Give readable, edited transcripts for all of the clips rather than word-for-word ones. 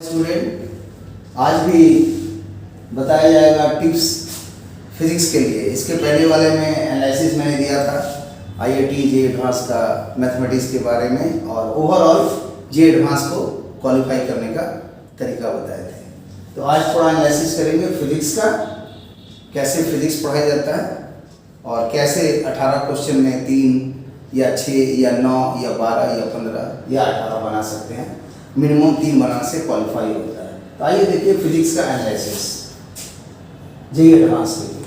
Student, आज भी बताया जाएगा टिप्स फिजिक्स के लिए। इसके पहले वाले में एनालिसिस मैंने दिया था IIT जे एडवांस का मैथमेटिक्स के बारे में और ओवरऑल जे एडवांस को क्वालिफाई करने का तरीका बताए थे। तो आज थोड़ा एनालिसिस करेंगे फिजिक्स का, कैसे फिजिक्स पढ़ाया जाता है और कैसे 18 क्वेश्चन में 3 या 6 या 9 या 12 या 15 या 18 बना सकते हैं। मिनिमम 3 बनाने से क्वालिफाई होता है। तो आइए देखिए फिजिक्स का एनालिसिस जे एडवांस के लिए।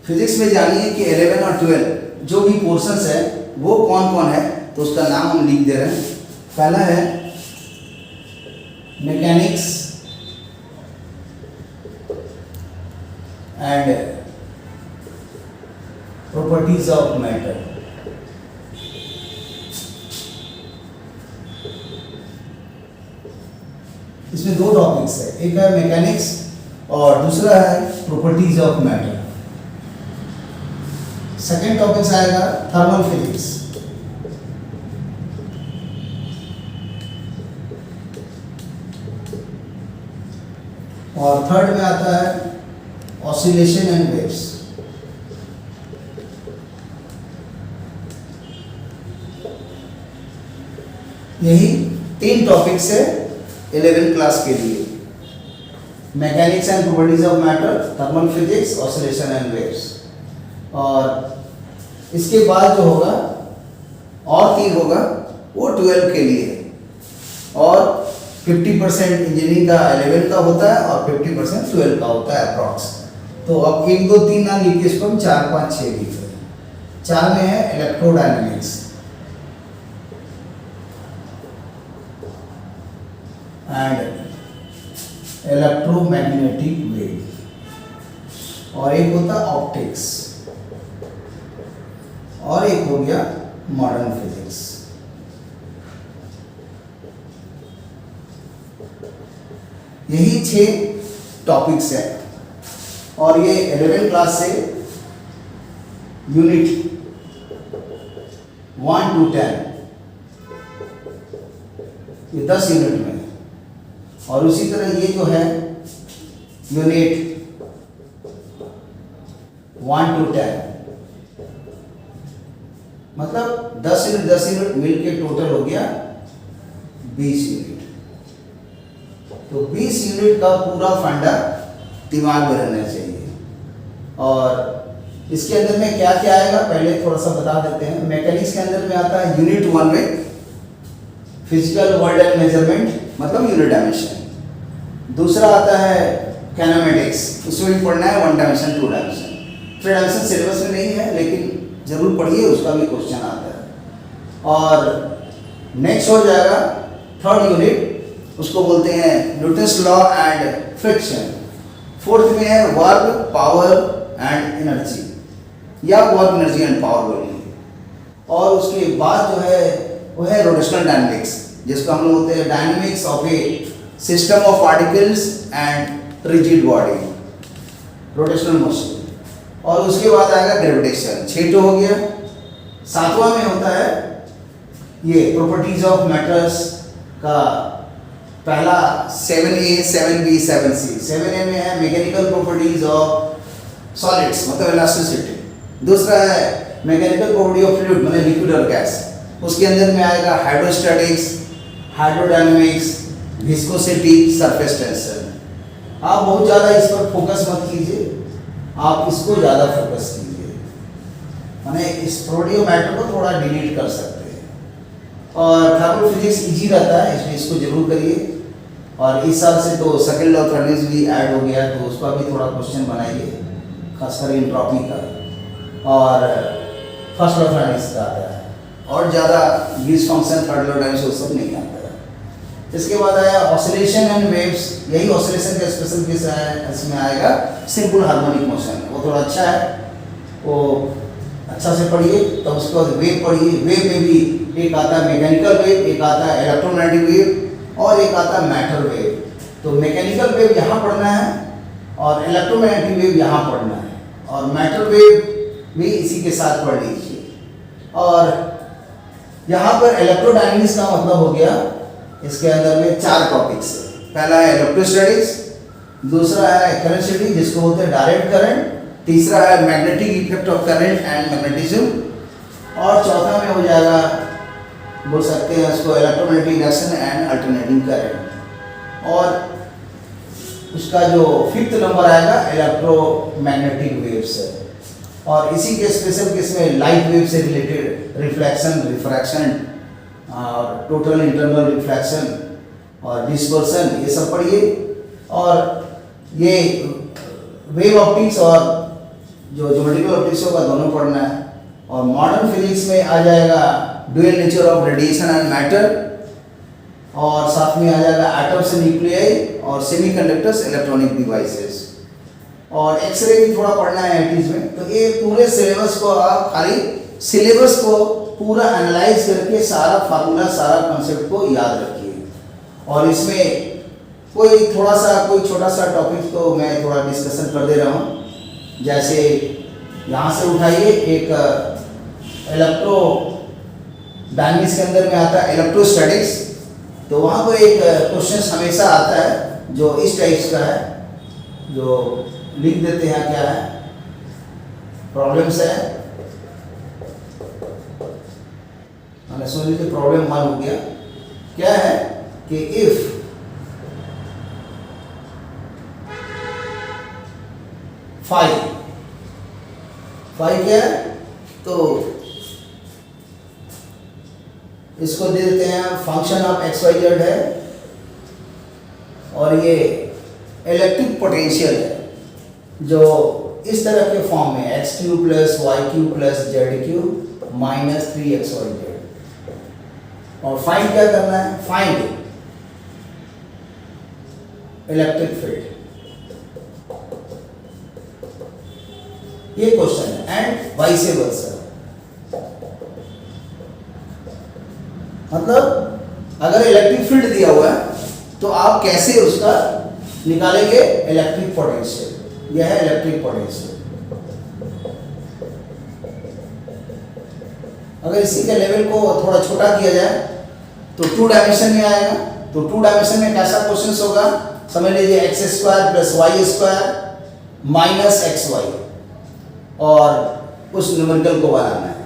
फिजिक्स में जानिए कि 11 और 12 जो भी पोर्शंस है वो कौन कौन है, तो उसका नाम हम लिख दे रहे हैं। पहला है mechanics and properties of matter. इसमें 2 टॉपिक्स है, एक है मैकेनिक्स और दूसरा है properties of matter. Second topic आएगा थर्मल फिजिक्स। और थर्ड में आता है ऑसिलेशन एंड वेव्स। यही 3 टॉपिक्स है 11 क्लास के लिए। Mechanics and properties of matter, thermal physics, oscillation and waves. और इसके बाद जो होगा और 3 होगा वो 12 के लिए। और 50% इंजीनियरिंग का 11 का होता है और 50% 12 का होता है अप्रॉक्स। तो अब 1 2 3 ना लिख के इसको हम 4 5 6 लिख रहे हैं। 4 में है इलेक्ट्रोडायनेमिक्स एंड इलेक्ट्रोमैग्नेटिक वेव, और एक होता ऑप्टिक्स, और एक हो गया मॉडर्न फिजिक्स। यही 6 टॉपिक्स हैं और ये 11 क्लास से यूनिट 1 to 10 ये 10 यूनिट में। और उसी तरह ये जो है यूनिट 1 to 10, मतलब 10 यूनिट मिलके टोटल हो गया 20 यूनिट। तो 20 यूनिट का पूरा फंडा दिमाग में रहना चाहिए। और इसके अंदर में क्या क्या आएगा पहले थोड़ा सा बता देते हैं। मैकेनिक्स के अंदर में आता है यूनिट 1 में फिजिकल वर्ल्ड एंड मेजरमेंट, मतलब यूनिट डायमेंशन। दूसरा आता है कैनेमेटिक्स, उसमें भी पढ़ना है 1 डायमेंशन 2 डायमेंशन। 3 डायमेंशन सिलेबस में नहीं है लेकिन जरूर पढ़िए, उसका भी क्वेश्चन आता है। और नेक्स्ट हो जाएगा 3rd यूनिट, उसको बोलते हैं Newton's law and friction. 4th में है वर्क, पावर एंड एनर्जी, या वर्क, एनर्जी एंड पावर बोलिए। और उसके बाद जो है वो है रोटेशनल डायनेमिक्स, जिसको हम लोग बोलते हैं dynamics of A system of particles and rigid body, rotational motion. और उसके बाद आएगा ग्रेविटेशन, 6 हो गया। 7वां में होता है ये प्रॉपर्टीज ऑफ मैटर्स का पहला 7A 7B 7C। 7A में है मैकेनिकल प्रॉपर्टीज ऑफ सॉलिड्स, मतलब इलास्टिसिटी। दूसरा है मैकेनिकल प्रॉपर्टी ऑफ फ्लूइड, मतलब लिक्विड और गैस। उसके अंदर में आएगा hydrostatics, hydrodynamics, viscosity, surface tension. आप बहुत ज़्यादा इस पर फोकस मत कीजिए, आप इसको ज़्यादा फोकस कीजिए, माने इस प्रॉपर्टी ऑफ मैटर को थोड़ा डिलीट कर सकते हैं। और थर्मल फिजिक्स इजी रहता है, इसलिए इसको जरूर करिए। और इस साल से तो सेकंड लॉ ऑफ थर्मल्स भी ऐड हो गया, तो उसका भी थोड़ा क्वेश्चन बनाइए, खासकर एंट्रोपी का। और फर्स्ट लॉ ऑफ थर्मल्स का आता है, और ज़्यादा Gibbs function, third law times वो सब नहीं आता है। इसके बाद आया ऑसिलेशन एंड वेव्स। यही ऑसिलेशन का स्पेशल केस है, इसमें आएगा सिंपल हार्मोनिक मोशन। वो थोड़ा अच्छा है, वो अच्छा से पढ़िए। तब उसके बाद वेव पढ़िए। वेव में भी एक आता है मैकेनिकल वेव, एक आता है इलेक्ट्रोमैग्नेटिक वेव, और एक आता है मैटर वेव। तो मैकेनिकल वेव यहाँ पढ़ना है और इलेक्ट्रोमैग्नेटिक वेव यहाँ पढ़ना है, और मैटर वेव भी इसी के साथ पढ़ लीजिए। और यहाँ पर इलेक्ट्रोडायनेमिक्स का मतलब हो गया, इसके अंदर में 4 टॉपिक्स है। पहला है इलेक्ट्रोस्टैटिक्स, दूसरा है करंट स्टडी जिसको बोलते हैं डायरेक्ट करंट, तीसरा है magnetic effect of current and magnetism, और चौथा में हो जाएगा, बोल सकते हैं उसको electromagnetic induction and alternating current, और उसका जो 5th नंबर आएगा इलेक्ट्रोमैग्नेटिक वेव्स है। और इसी के स्पेशल केस में लाइट वेव से रिलेटेड रिफ्लेक्शन, रिफ्रैक्शन और टोटल इंटरनल रिफ्लेक्शन और डिस्पर्सन, ये सब पढ़िए। और ये वेव ऑप्टिक्स और जो ज्योमेट्रिकल ऑप्टिक्स होगा दोनों पढ़ना है। और मॉडर्न फिजिक्स में आ जाएगा dual nature of radiation and matter, और साथ में आ जाएगा एटम्स एंड न्यूक्लियाई और सेमीकंडक्टर्स, इलेक्ट्रॉनिक डिवाइसेस, और एक्सरे भी थोड़ा पढ़ना है 80s में। तो ये पूरे सिलेबस को आप खाली सिलेबस को पूरा एनालाइज करके सारा फार्मूला, सारा कॉन्सेप्ट को याद रखिए। और इसमें कोई छोटा सा टॉपिक तो मैं थोड़ा डिस्कशन कर दे रहा हूँ। जैसे यहाँ से उठाइए, एक इलेक्ट्रो डायनेमिक्स के अंदर में आता है इलेक्ट्रोस्टैटिक्स, तो वहाँ पर एक क्वेश्चन हमेशा आता है जो इस टाइप्स का है, जो लिख देते हैं क्या है, प्रॉब्लम्स है, मैंने सुन लीजिए प्रॉब्लम 1 हो गया। क्या है कि इफ फाइव क्या है, तो इसको दे देते हैं function of X Y Z है, और ये इलेक्ट्रिक पोटेंशियल है जो इस तरह के फॉर्म में X cube plus Y cube plus Z cube minus 3 XYZ। और फाइंड क्या करना है, फाइंड इलेक्ट्रिक फील्ड, ये क्वेश्चन है, एंड वाइस वर्सा। मतलब अगर इलेक्ट्रिक फील्ड दिया हुआ है तो आप कैसे उसका निकालेंगे इलेक्ट्रिक पोटेंशियल, यह है इलेक्ट्रिक पोटेंशियल। अगर इसी के लेवल को थोड़ा छोटा किया जाए तो 2 डायमेंशन में आएगा। तो 2 डायमेंशन में कैसा क्वेश्चन होगा, समझ लीजिए x² + y² माइनस xy, और उस न्यूमेरिकल को बनाना है।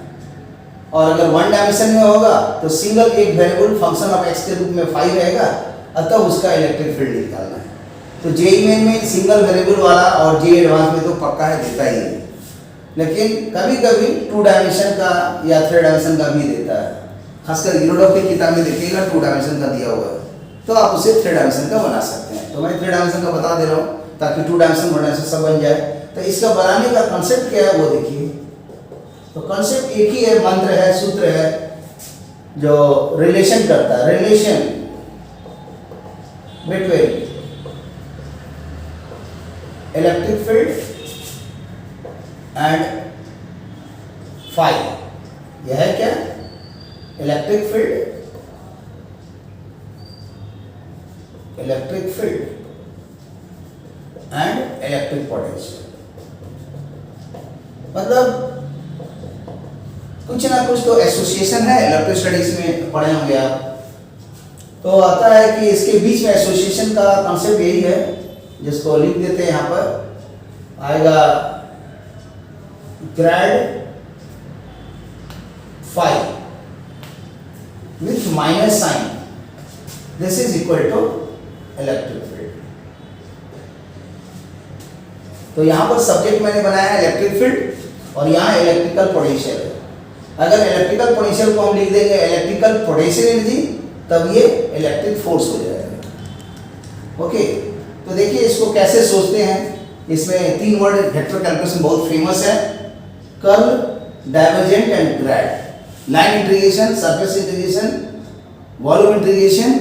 और अगर 1 डायमेंशन में होगा तो सिंगल एक वेरिएबल फंक्शन ऑफ x के रूप में 5 रहेगा, अतः उसका इलेक्ट्रिक फील्ड निकालना है। तो जेईई मेन में सिंगल वेरिएबल वाला और जेईई एडवांस में तो पक्का है, देता ही है, लेकिन कभी कभी 2 डायमेंशन का या 3 डायमेंशन का भी देता है। खासकर यूरोडॉक की किताब में देखिएगा 2 डायमेंशन का दिया हुआ है, तो आप उसे 3 डायमेंशन का बना सकते हैं। तो मैं 3 डायमेंशन का बता दे रहा हूँ ताकि 2 डायमेंशन 1 डायमेंशन सब बन जाए। तो इसका बनाने का कॉन्सेप्ट क्या है वो देखिए। तो कॉन्सेप्ट एक ही है, मंत्र है, सूत्र है जो रिलेशन करता है, relation between electric field and phi. यह है क्या, electric field and electric potential. मतलब कुछ ना कुछ तो एसोसिएशन है, इलेक्ट्रो स्टडीज में पढ़े होंगे आप। तो आता है कि इसके बीच में एसोसिएशन का कॉन्सेप्ट यही है, जिसको लिख देते हैं, यहाँ पर आएगा grad phi with minus sign, this is equal to electric field. तो यहां पर सब्जेक्ट मैंने बनाया है इलेक्ट्रिक फील्ड, और यहां इलेक्ट्रिकल पोटेंशियल है। अगर इलेक्ट्रिकल पोटेंशियल को हम लिख देंगे इलेक्ट्रिकल पोटेंशियल एनर्जी, तब ये इलेक्ट्रिक फोर्स हो जाएगा। ओके, तो देखिए इसको कैसे सोचते हैं। इसमें 3 वर्ड वेक्टर कैलकुलेशन बहुत फेमस है, curl, divergent and grad. Line integration, surface integration, volume integration,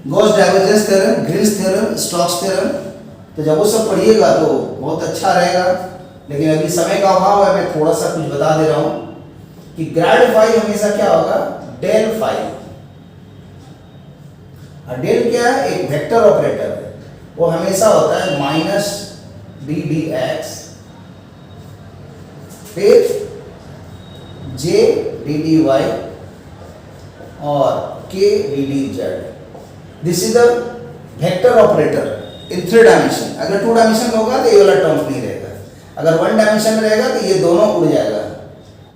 Gauss divergence theorem, Green's theorem, Stokes theorem. तो जब वो सब पढ़िएगा तो बहुत अच्छा रहेगा, लेकिन अभी समय का अभाव है, मैं थोड़ा सा कुछ बता दे रहा हूँ कि ग्रेड फाई हमेशा क्या होगा, डेल फाई। और डेल क्या है, एक वेक्टर ऑपरेटर है, वो हमेशा होता है माइनस ddx फिर j ddy और k dd z। This is the vector operator in 3 dimension. अगर 2 डायमेंशन में होगा तो ये वाला टर्म नहीं रहेगा, अगर 1 डायमेंशन में रहेगा तो ये दोनों उड़ जाएगा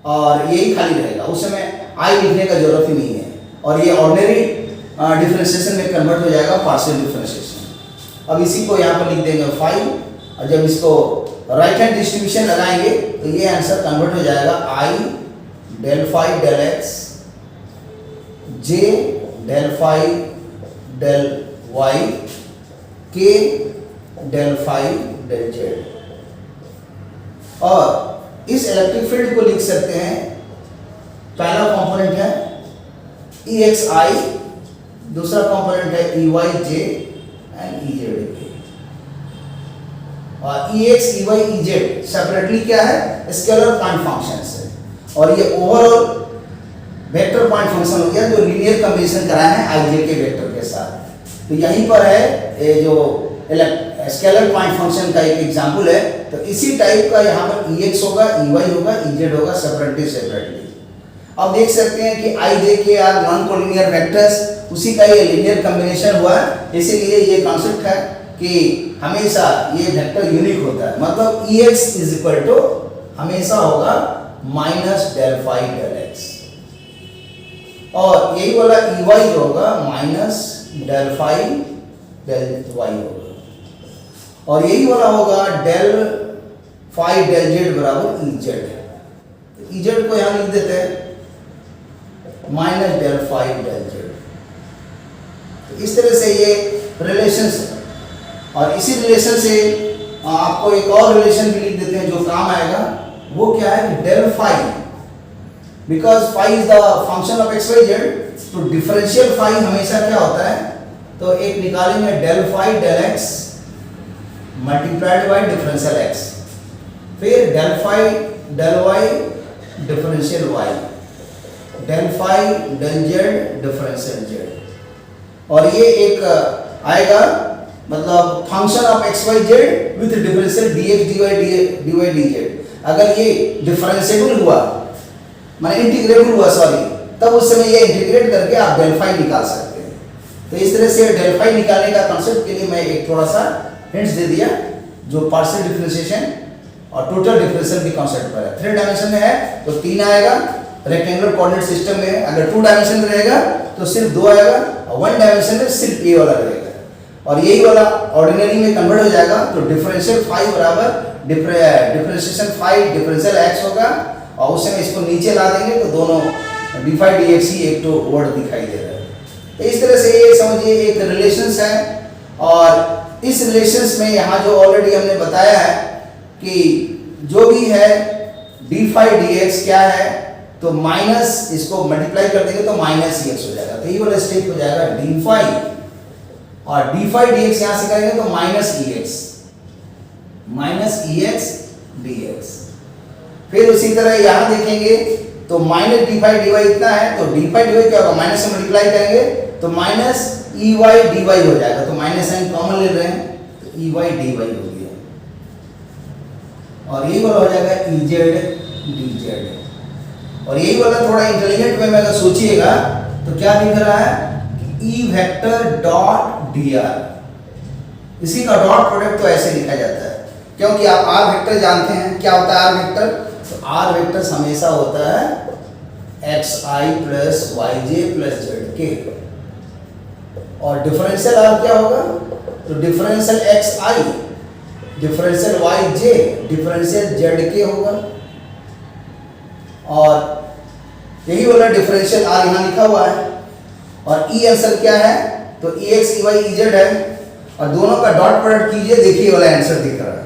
और यही खाली रहेगा, उस समय आई लिखने का जरूरत ही नहीं है और ये ऑर्डिनरी डिफरेंशिएशन में कन्वर्ट हो जाएगा पार्शियल डिफरेंशिएशन। अब इसी को यहाँ पर लिख देंगे 5 और जब इसको राइट हैंड डिस्ट्रीब्यूशन लगाएंगे तो ये आंसर कन्वर्ट हो जाएगा आई डेल फाई डेल एक्स जे डेल फाई डेल वाई के डेल फाई डेल जेड। और इस इलेक्ट्रिक फील्ड को लिख सकते हैं, पहला कंपोनेंट है ई एक्स आई, दूसरा कंपोनेंट है E Y J and E Z के। और E X E Y E Z separately क्या है, स्केलर पॉइंट फंक्शंस है और ये ओवरऑल वेक्टर पॉइंट फंक्शन हो गया जो लीनियर कॉम्बिनेशन कराए हैं आई जे के वेक्टर के साथ। तो यहीं पर है ये जो स्केलर पॉइंट फंक्शन का एक एग्जांपल है। तो इसी टाइप का यहाँ पर ई एक्स होगा, ई वाई होगा, ई जेड होगा सेपरेटली। अब देख सकते हैं कि आई जे के आर नॉन कोलिनियर वेक्टर्स, उसी का ये लीनियर कॉम्बिनेशन हुआ है, इसीलिए ये कॉन्सेप्ट है कि हमेशा ये वेक्टर यूनिक होता है। मतलब E X is equal to हमेशा होगा minus del phi del X और यही वाला ई वाई जो होगा minus del phi del Y होगा और यही वाला होगा डेल फाई डेल जेड बराबर ई जेड। ई जेड को यहाँ लिख देते हैं minus del phi del Z. तो इस तरह से ये रिलेशन है और इसी रिलेशन से आपको एक और रिलेशन भी लिख देते हैं जो काम आएगा। वो क्या है कि del phi, because phi is the function of X Y Z, तो डिफरेंशियल फाई हमेशा क्या होता है, तो एक निकालेंगे del phi del X multiplied by differential X, फिर del phi del Y differential Y, del phi del Z differential Z. और ये एक आएगा मतलब function of X Y Z with differential D X D Y D Z. अगर ये differentiable हुआ माने इंटीग्रेबल हुआ सॉरी, तब उस समय ये इंटीग्रेट करके आप डेल फाई निकाल सकते हैं। तो इस तरह से डेल फाई निकालने का कॉन्सेप्ट के लिए मैं एक थोड़ा सा हिंट्स दे दिया जो पार्शियल डिफरेंशिएशन और टोटल डिफरेंशियल के कॉन्सेप्ट पर है। 3 डायमेंशन में है तो 3 आएगा, रेक्टेंगुलर कोऑर्डिनेट सिस्टम में है अगर 2 डायमेंशन में रहेगा तो सिर्फ 2 आएगा और 1 डायमेंशन में सिर्फ ए वाला रहेगा और यही वाला ऑर्डिनरी में कन्वर्ट हो जाएगा। तो डिफरेंशियल फाई बराबर डिफरेंशिएशन फाई डिफरेंशियल एक्स होगा और उस समय इसको नीचे ला देंगे तो दोनों डी फाई डी एक्स ही एक तो वर्ड दिखाई दे रहा है। तो इस तरह से ये समझिए एक रिलेशंस है और इस रिलेशंस में यहाँ जो ऑलरेडी हमने बताया है कि जो भी है डी फाई डी एक्स क्या है, तो माइनस इसको मल्टीप्लाई कर देंगे तो माइनस ई एक्स हो जाएगा। तो ये वाला स्टेप हो जाएगा डी फाई और डी फाई डी एक्स यहाँ से करेंगे तो minus E X D X. फिर उसी तरह यहाँ देखेंगे तो minus D phi D Y इतना है तो डी फाई डी वाई क्या होगा, माइनस से मल्टीप्लाई करेंगे तो minus E Y D Y हो जाएगा। तो माइनस साइन कॉमन ले रहे हैं तो ई वाई डी वाई हो गया और यही वाला हो जाएगा ई जेड डी जेड। और यही वाला थोड़ा इंटेलिजेंट वे में अगर सोचिएगा तो क्या दिख रहा है कि E vector dot D are, इसी का डॉट प्रोडक्ट तो ऐसे लिखा जाता है क्योंकि आप आर वेक्टर जानते हैं क्या होता है आर वेक्टर। तो आर वेक्टर हमेशा होता है एक्स आई प्लस वाई जे प्लस जेड के और डिफरेंशियल आर क्या होगा, तो डिफरेंशियल एक्स आई डिफरेंशियल वाई जे डिफरेंशियल जेड के होगा और यही वाला डिफरेंशियल आर यहाँ लिखा हुआ है। और ई आंसर क्या है, तो E X E Y E Z है और दोनों का डॉट प्रोडक्ट कीजिए, देखिए वाला आंसर दिख रहा है।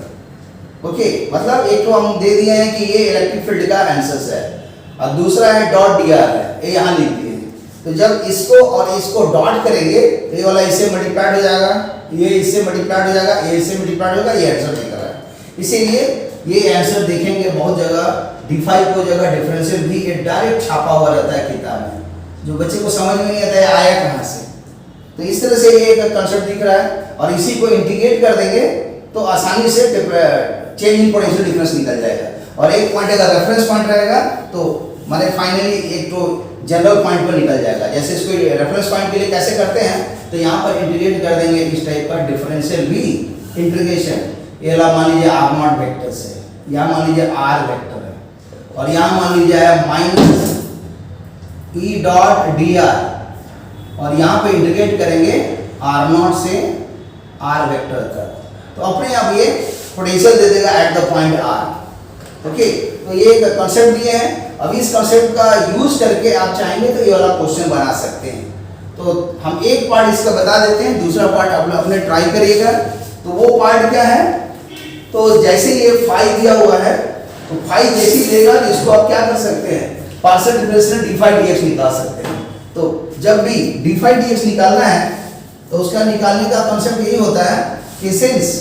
ओके, मतलब एक तो हम दे दिए हैं कि ये इलेक्ट्रिक फील्ड का आंसर है और दूसरा है डॉट डी आर है, ये यहाँ लिख दिए। तो जब इसको और इसको डॉट करेंगे तो ये वाला इससे मल्टीप्लाइड हो जाएगा, ये इससे मल्टीप्लाइड हो जाएगा, ये इससे मल्टीप्लाइड होगा, ये आंसर दिख रहा है। इसीलिए ये आंसर देखेंगे बहुत जगह डी5 को जगह डिफरेंशियल भी ये डायरेक्ट छापा हुआ रहता है किताब में, जो बच्चे को समझ में नहीं आता है आया कहाँ से। तो इस तरह से ये एक कंसेप्ट दिख रहा है और इसी को इंटीग्रेट कर देंगे तो आसानी से चेंज इन पोटेंशियल डिफरेंस निकल जाएगा और एक पॉइंट अगर रेफरेंस पॉइंट रहेगा तो माने फाइनली एक तो जनरल पॉइंट पर निकल जाएगा। जैसे इसको रेफरेंस पॉइंट के लिए कैसे करते हैं, तो यहाँ पर इंटीग्रेट कर देंगे इस टाइप का डिफरेंशियल भी इंटीग्रेशन। ये ला मान लीजिए आर नॉट वेक्टर से, यहाँ मान लीजिए आर वेक्टर है, और यहाँ मान लीजिए minus E dot D R, और यहाँ पे इंटीग्रेट करेंगे आर नॉट से आर वेक्टर तक, तो अपने आप ये पोटेंशियल दे देगा at the point R. Okay, तो ये एक कॉन्सेप्ट दिए हैं। अब इस कॉन्सेप्ट का यूज करके आप चाहेंगे तो ये वाला क्वेश्चन बना सकते हैं। तो हम एक पार्ट इसका बता देते हैं, दूसरा पार्ट आप अपने ट्राई करिएगा। तो वो पार्ट क्या है, तो जैसे ये फाई दिया हुआ है, तो फाई जैसे ही देगा तो इसको आप क्या कर सकते हैं, partial differential D phi D X निकाल सकते हैं। तो जब भी डी फाई डीएक्स निकालना है तो उसका निकालने का कॉन्सेप्ट यही होता है कि since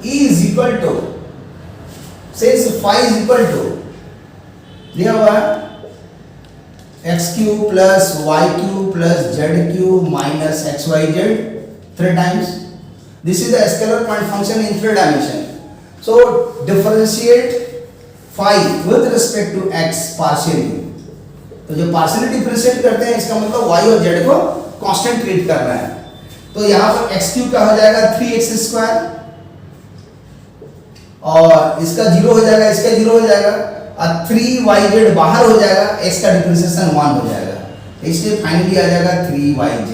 E is equal to, since phi is equal to दिया हुआ है X cube plus Y cube plus Z cube minus X Y Z 3 times. This is the scalar point function in 3 dimension. So differentiate phi with respect to x partially. तो जो partially differentiate करते हैं इसका मतलब y और z को constant treat करना है। तो यहाँ पर एक्स क्यू का हो जाएगा 3x स्क्वायर, और इसका 0 हो जाएगा, इसका 0 हो जाएगा, और 3yz बाहर हो जाएगा, x का डिफरेंशिएशन 1 हो जाएगा, इसलिए फाइनली आ जाएगा 3yz।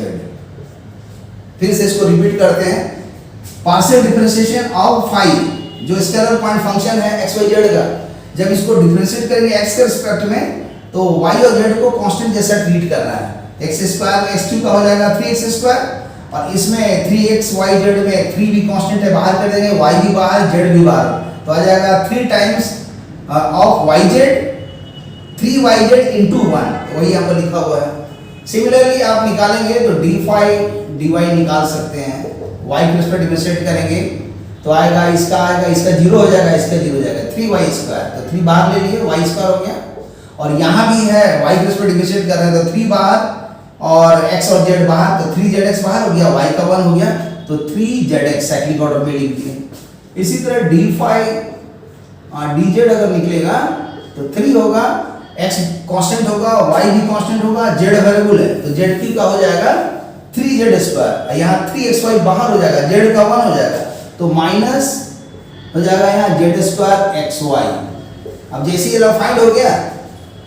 फिर से इसको रिपीट करते हैं, पार्शियल डिफरेंशिएशन ऑफ फाई जो स्केलर पॉइंट फंक्शन है x y z का, जब इसको डिफरेंशिएट करेंगे x के रिस्पेक्ट में तो y और z को कांस्टेंट जैसा ट्रीट करना है। x स्क्वायर में x क्यू का हो जाएगा 3x स्क्वायर, और इसमें 3xyz में 3 भी कांस्टेंट है, बाहर कर देंगे, y भी बाहर z भी बाहर, तो आ जाएगा 3 times of yz 3yz into 1, तो वही यहाँ पर लिखा हुआ है। सिमिलरली आप निकालेंगे तो d फाई dy निकाल सकते हैं, y के रिस्पेक्ट डिफरेंशिएट करेंगे तो आएगा, इसका 0 हो जाएगा, इसका 0 हो जाएगा, 3y स्क्वायर, तो 3 बाहर ले लिए, y स्क्वायर हो गया, और यहाँ भी है y के रिस्पेक्ट डिफरेंशिएट कर रहे हैं तो 3 बाहर और x और z बाहर, तो 3zx बाहर हो गया, y का 1 हो गया, तो 3zx साइक्लिक ऑर्डर में लिख दिए। इसी तरह d फाई dz अगर निकलेगा तो 3 होगा, x कांस्टेंट होगा, y भी कांस्टेंट होगा, z वेरिएबल है तो z की का हो जाएगा 3z स्क्वायर, यहाँ 3xy बाहर हो जाएगा, z का 1 हो जाएगा, तो माइनस हो जाएगा यहाँ z स्क्वायर xy। अब जैसे ये फाइंड हो गया,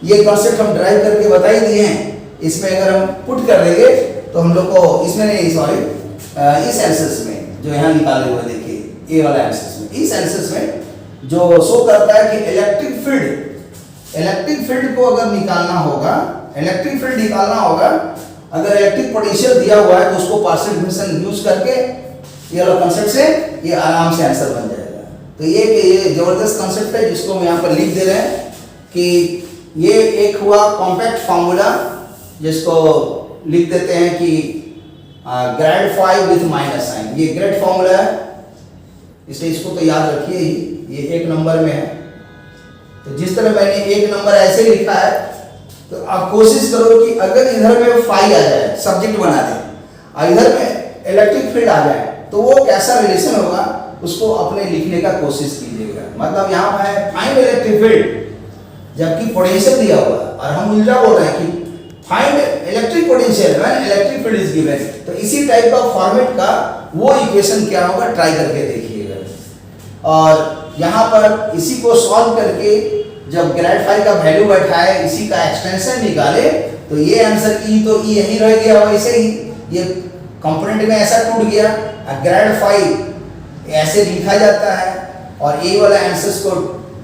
ये कॉन्सेप्ट हम ड्राइव करके बता ही दिए हैं, इसमें अगर हम पुट कर देंगे तो हम लोग को इसमें नहीं, सॉरी इस आंसर्स में जो यहाँ निकाले हुए देखिए ए वाला आंसर्स में, इस आंसर्स में जो शो करता है कि इलेक्ट्रिक फील्ड को अगर निकालना होगा, इलेक्ट्रिक फील्ड निकालना होगा, अगर इलेक्ट्रिक पोटेंशियल दिया हुआ है तो उसको पार्शियल डिफरेंशियल यूज करके ये वाला कांसेप्ट से ये आराम से आंसर बन जाएगा। तो ये जबरदस्त कांसेप्ट है जिसको हम यहाँ पर लिख दे रहे हैं कि ये एक हुआ कॉम्पैक्ट फार्मूला, जिसको लिख देते हैं कि grad phi with minus sign, ये ग्रेड फार्मूला है, इसलिए इसको तो याद रखिए ही, ये 1 नंबर में है। तो जिस तरह मैंने 1 नंबर ऐसे लिखा है, तो आप कोशिश करो कि अगर इधर में फाई आ जाए, सब्जेक्ट बना दें, और इधर में इलेक्ट्रिक फील्ड आ जाए, तो वो कैसा रिलेशन होगा उसको अपने लिखने का कोशिश कीजिएगा। मतलब यहाँ पर है फाइंड इलेक्ट्रिक फील्ड, जबकि पोटेंशियल दिया हुआ है, और हम उल्टा बोल रहे हैं कि find electric potential when electric field is given. तो इसी टाइप का फॉर्मेट का वो इक्वेशन क्या होगा, ट्राई करके देखिएगा। और यहाँ पर इसी को सॉल्व करके जब ग्रेड फाई का वैल्यू बैठाए, इसी का एक्सटेंशन निकाले, तो ये आंसर ई तो ई यहीं रह गया, वैसे ही ये कंपोनेंट में ऐसा टूट गया, ग्रेड फाई ऐसे लिखा जाता है, और ए वाला आंसर्स को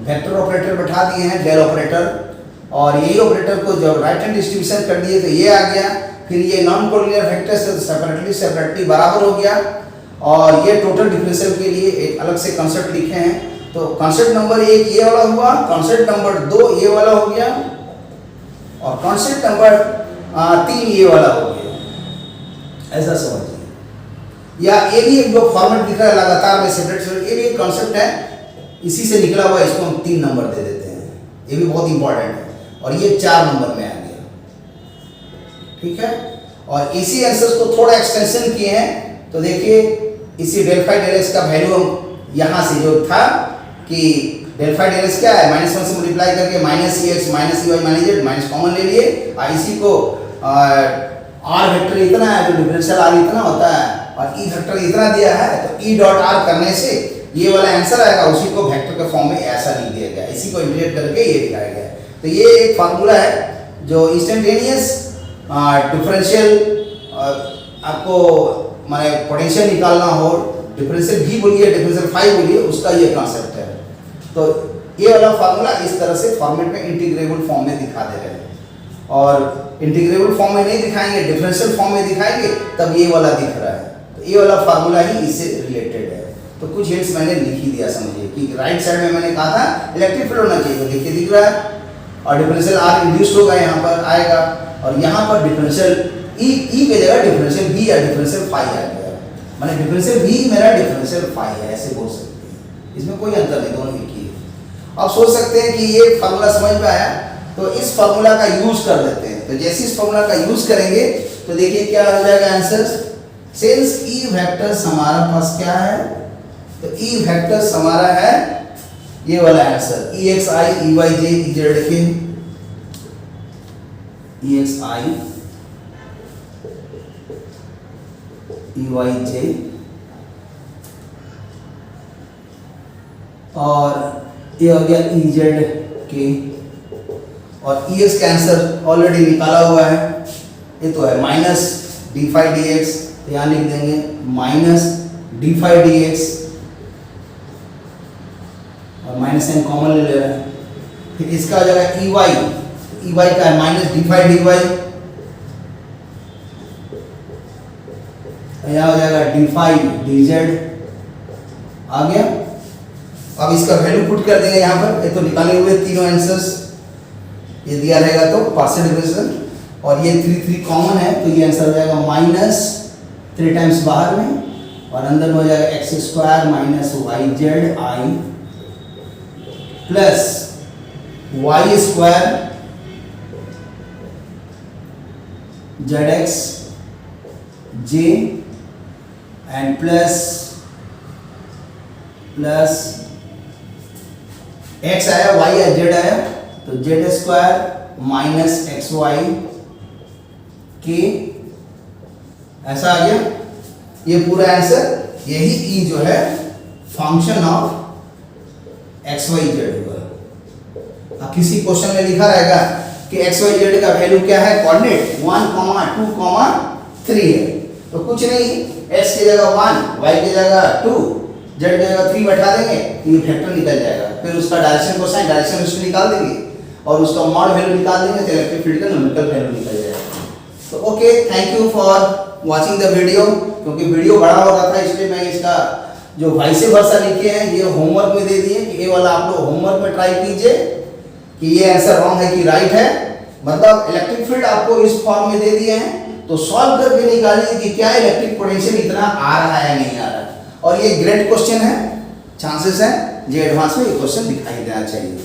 वेक्टर ऑपरेटर बैठा दिए हैं, डेल ऑपरेटर, और यही ऑपरेटर को जब राइट हैंड डिस्ट्रीब्यूशन कर दिए तो ये आ गया, फिर ये नॉन कोलिनियर वेक्टर से सेपरेटली बराबर हो गया, और ये टोटल डिफरेंशियल के लिए एक अलग से कॉन्सेप्ट लिखे हैं। तो कॉन्सेप्ट नंबर 1 ये वाला हुआ, कॉन्सेप्ट नंबर 2 ये वाला हो गया, और कॉन्सेप्ट नंबर 3 ये वाला हो गया, ऐसा समझिए। या ये भी एक जो फॉर्मेट दिख रहा है लगातार में सेपरेट, ये भी एक कॉन्सेप्ट है, इसी से निकला हुआ, इसको हम 3 नंबर दे देते हैं, ये भी बहुत इंपॉर्टेंट है, और ये 4 नंबर में आ गया, ठीक है। और इसी आंसर्स को थोड़ा एक्सटेंशन किए हैं, तो देखिए इसी डेल फाई डेल एक्स का वैल्यू हम यहाँ से जो था कि डेल फाई डेल एक्स क्या है, -1 से मल्टीप्लाई करके minus E X minus E Y minus Z minus common ले लिए, इसी को आर वेक्टर इतना है तो डिफरेंशियल आर इतना होता है और ई वेक्टर इतना दिया है तो ई डॉट आर करने से ये वाला आंसर आएगा, उसी को वेक्टर के फॉर्म में ऐसा लिख दिया गया, इसी को इंटीग्रेट करके ये दिखाया गया। तो ये एक फार्मूला है जो इंस्टेंटेनियस डिफरेंशियल आपको माने पोटेंशियल निकालना हो, डिफरेंशियल भी बोलिए डिफरेंशियल फाई बोलिए, उसका ये कॉन्सेप्ट है। तो ये वाला फार्मूला इस तरह से फॉर्मेट में इंटीग्रेबल फॉर्म में दिखा दे रहे हैं, और इंटीग्रेबल फॉर्म में नहीं दिखाएंगे, डिफरेंशियल फॉर्म में दिखाएंगे, तब ये वाला दिख रहा है। तो ये वाला फार्मूला ही इससे रिलेटेड है। तो कुछ हिंट्स मैंने लिख ही दिया, समझिए कि राइट साइड में मैंने कहा था इलेक्ट्रिक फील्ड होना चाहिए, तो देखिए दिख रहा है, और डिफरेंशियल आर इंड्यूस्ड होगा यहाँ पर आएगा, और यहाँ पर डिफरेंशियल ई की जगह डिफरेंशियल भी या डिफरेंशियल फाई आ गया, माने डिफरेंशियल भी मेरा डिफरेंशियल फाई है, ऐसे बोल सकते हैं, इसमें कोई अंतर नहीं, दोनों एक ही है। आप सोच सकते हैं कि ये फार्मूला समझ में आया, तो इस फार्मूला का यूज कर लेते हैं। तो जैसे इस फार्मूला का यूज करेंगे तो देखिए क्या हो जाएगा आंसर, सिंस ई वेक्टर्स हमारा पास क्या है, तो ई वेक्टर्स हमारा है ये वाला आंसर, ई एक्स आई ई वाई जे ई जेड, देखिए ई एक्स आई ई वाई जे, और ये हो गया ई जेड के, और ई एक्स का आंसर ऑलरेडी निकाला हुआ है, ये तो है minus D phi D X, यहाँ लिख देंगे minus D phi D X, और माइनस साइन कॉमन ले ले रहे हैं। फिर इसका हो जाएगा ई वाई का है minus D phi D Y, यहाँ हो जाएगा डी फाई डी जेड आ गया। अब इसका वैल्यू पुट कर देंगे यहाँ पर, ये तो निकाले हुए तीनों आंसर्स, ये दिया रहेगा तो पार्शियल डिफरेंशियल, और ये 3 कॉमन है तो ये आंसर हो जाएगा माइनस 3 टाइम्स बाहर में, और अंदर में हो जाएगा X square minus Y Z I plus Y square Z X J and plus X आया वाई या जेड आया तो Z square minus X Y K, ऐसा आ गया ये पूरा आंसर। यही ई जो है function of X Y Z होगा। अब किसी क्वेश्चन में लिखा रहेगा कि एक्स वाई जेड का वैल्यू क्या है, कोऑर्डिनेट 1, 2, 3 है, तो कुछ नहीं, एक्स की जगह 1, वाई की जगह 2, जेड की जगह 3 बैठा देंगे, ये वेक्टर निकल जाएगा। फिर उसका डायरेक्शन कोसाइन डायरेक्शन उसको निकाल देंगे, और उसका मॉड वैल्यू निकाल देंगे तो इलेक्ट्रिक फील्ड का न्यूमेरिकल वैल्यू निकल जाएगा। तो okay, thank you for watching the video. क्योंकि वीडियो बड़ा हो रहा था इसलिए मैं इसका जो वाइस वर्सा लिखे हैं ये होमवर्क में दे दिए कि ये वाला आप लोग होमवर्क में ट्राई कीजिए कि ये आंसर रॉन्ग है कि राइट है। मतलब इलेक्ट्रिक फील्ड आपको इस फॉर्म में दे दिए हैं, तो सॉल्व करके निकालिए कि क्या इलेक्ट्रिक पोटेंशियल इतना आ रहा है या नहीं आ रहा है। और ये ग्रेड क्वेश्चन है, चांसेस है जो एडवांस में ये क्वेश्चन दिखाई देना चाहिए,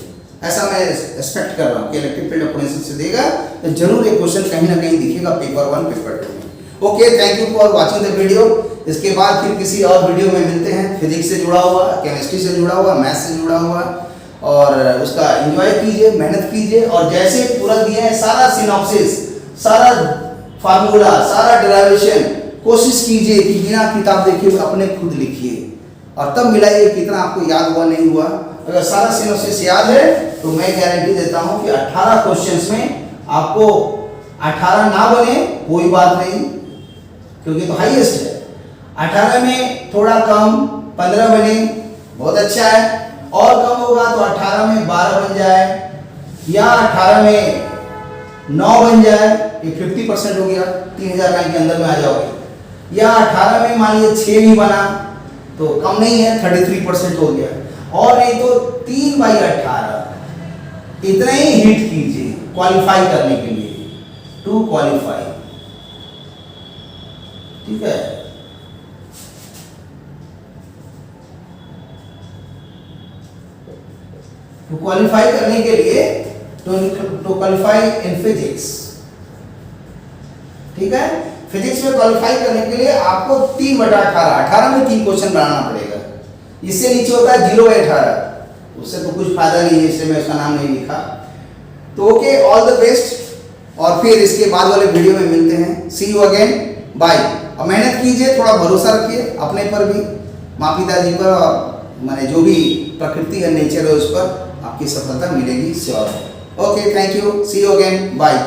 ऐसा मैं एक्सपेक्ट कर रहा हूँ कि इलेक्ट्रिक फील्ड पोटेंशियल से देगा तो जरूर ये क्वेश्चन कहीं ना कहीं दिखेगा पेपर 1 पेपर 2 में। Okay, thank you for watching the video. इसके बाद फिर किसी और वीडियो में मिलते हैं, फिजिक्स से जुड़ा हुआ, केमिस्ट्री से जुड़ा हुआ, मैथ्स से जुड़ा हुआ, और उसका एंजॉय कीजिए, मेहनत कीजिए, और जैसे पूरा दिए हैं सारा सिनॉप्सिस, सारा फार्मूला, सारा डेरिवेशन कोशिश कीजिए कि बिना किताब देखे अपने खुद लिखिए, और तब मिलाइए कितना आपको याद हुआ नहीं हुआ। अगर सारा सिनॉप्सिस याद है तो मैं गारंटी देता हूं कि 18 क्वेश्चंस में आपको 18 ना बने कोई बात नहीं, क्योंकि तो हाईएस्ट है। 18 में थोड़ा कम 15 बने बहुत अच्छा है, और कम होगा तो 18 में 12 बन जाए, या 18 में 9 बन जाए, ये 50% हो गया, 3000 रैंक के अंदर में आ जाओगे। या 18 में मान लीजिए 6 भी बना तो कम नहीं है, 33% हो गया। और नहीं तो 3/18 इतना ही हिट कीजिए क्वालिफाई करने के लिए, टू क्वालिफाई, ठीक है। टू क्वालिफाई करने के लिए, टू क्वालिफाई इन फिजिक्स, ठीक है। फिजिक्स में क्वालिफाई करने के लिए आपको 3/18, 18 में 3 क्वेश्चन बनाना पड़ेगा। इससे नीचे होता है 0/18, उससे तो कुछ फायदा नहीं है, इसलिए मैं उसका नाम नहीं लिखा। तो ओके, ऑल द बेस्ट, और फिर इसके बाद वाले वीडियो में मिलते हैं। सी यू अगेन, बाय। और मेहनत कीजिए, थोड़ा भरोसा रखिए अपने पर भी, माँ पिताजी पर, माने जो भी प्रकृति है, नेचर है, उस पर आपकी सफलता मिलेगी sure. Okay, thank you, see you again, bye.